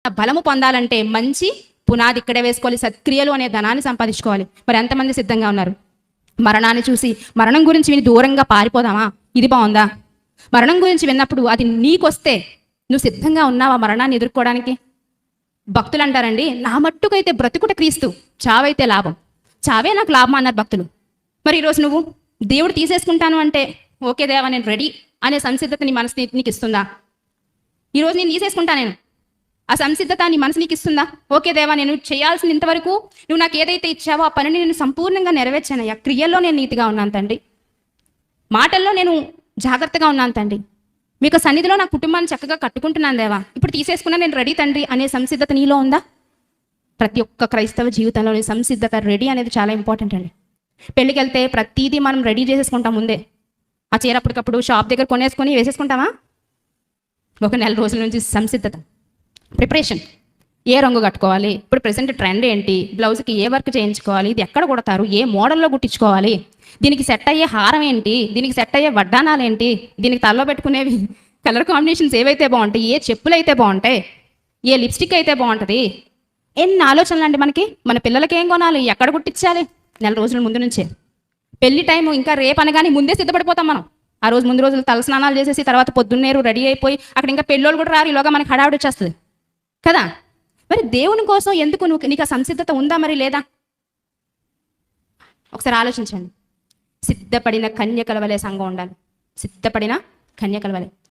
బలము పొందాలంటే మంచి పునాది ఇక్కడే వేసుకోవాలి, సత్క్రియలు అనే ధనాన్ని సంపాదించుకోవాలి. మరి ఎంతమంది సిద్ధంగా ఉన్నారు? మరణాన్ని చూసి మరణం గురించి విని దూరంగా పారిపోదామా? ఇది బాగుందా? మరణం గురించి విన్నప్పుడు అది నీకొస్తే నువ్వు సిద్ధంగా ఉన్నావా మరణాన్ని ఎదుర్కోవడానికి? భక్తులు అంటారండి, నా మట్టుకైతే బ్రతుకుట క్రీస్తు, చావైతే లాభం, చావే నాకు లాభం అన్నారు భక్తులు. మరి ఈరోజు నువ్వు దేవుడు తీసేసుకుంటాను అంటే ఓకే దేవా నేను రెడీ అనే సంసిద్ధత నీ మనసు నీకు ఇస్తుందా? ఈరోజు నేను తీసేసుకుంటా, నేను ఆ సంసిద్ధత నీ మనసు నీకు ఇస్తుందా? ఓకే దేవా నేను చేయాల్సింది ఇంతవరకు నువ్వు నాకు ఏదైతే ఇచ్చావో ఆ పనిని నేను సంపూర్ణంగా నెరవేర్చానయ్యా, క్రియల్లో నేను నీతిగా ఉన్నాను తండ్రి, మాటల్లో నేను జాగ్రత్తగా ఉన్నాను తండ్రి, మీకు సన్నిధిలో నా కుటుంబాన్ని చక్కగా కట్టుకుంటున్నాను దేవా, ఇప్పుడు తీసేసుకున్నా నేను రెడీ తండ్రి అనే సంసిద్ధత నీలో ఉందా? ప్రతి ఒక్క క్రైస్తవ జీవితంలో సంసిద్ధత, రెడీ అనేది చాలా ఇంపార్టెంట్ అండి. పెళ్ళికి వెళ్తే ప్రతిదీ మనం రెడీ చేసేసుకుంటాం ముందే. ఆ చీర అప్పటికప్పుడు షాప్ దగ్గర కొనేసుకొని వేసేసుకుంటామా? ఒక నెల రోజుల నుంచి సంసిద్ధత, ప్రిపరేషన్, ఏ రంగు కట్టుకోవాలి, ఇప్పుడు ప్రెసెంట్ ట్రెండ్ ఏంటి, బ్లౌజ్కి ఏ వర్క్ చేయించుకోవాలి, ఇది ఎక్కడ కుడతారు, ఏ మోడల్లో కుట్టించుకోవాలి, దీనికి సెట్ అయ్యే హారం ఏంటి, దీనికి సెట్ అయ్యే వడ్డానాలు ఏంటి, దీనికి తలలో పెట్టుకునేవి కలర్ కాంబినేషన్స్ ఏవైతే బాగుంటాయి, ఏ చెప్పులు అయితే బాగుంటాయి, ఏ లిప్స్టిక్ అయితే బాగుంటుంది, ఎన్ని ఆలోచనలు అండి మనకి. మన పిల్లలకి ఏం కొనాలి, ఎక్కడ కుట్టించాలి, నెల రోజుల ముందు నుంచే. పెళ్లి టైం ఇంకా రేపు అనగానే ముందే సిద్ధపడిపోతాం మనం. ఆ రోజు ముందు రోజులు తల స్నానాలు చేసేసి తర్వాత పొద్దున్నేరు రెడీ అయిపోయి అక్కడ ఇంకా పెళ్ళోళ్ళు కూడా రారు, ఈలోగా మనకి హడావిడి వచ్చేస్తుంది కదా. మరి దేవుని కోసం ఎందుకు నీకు ఆ సంసిద్ధత ఉందా మరి లేదా? ఒకసారి ఆలోచించండి. సిద్ధపడిన కన్యకల వలె సంఘం ఉండాలి, సిద్ధపడిన కన్యకల వలె.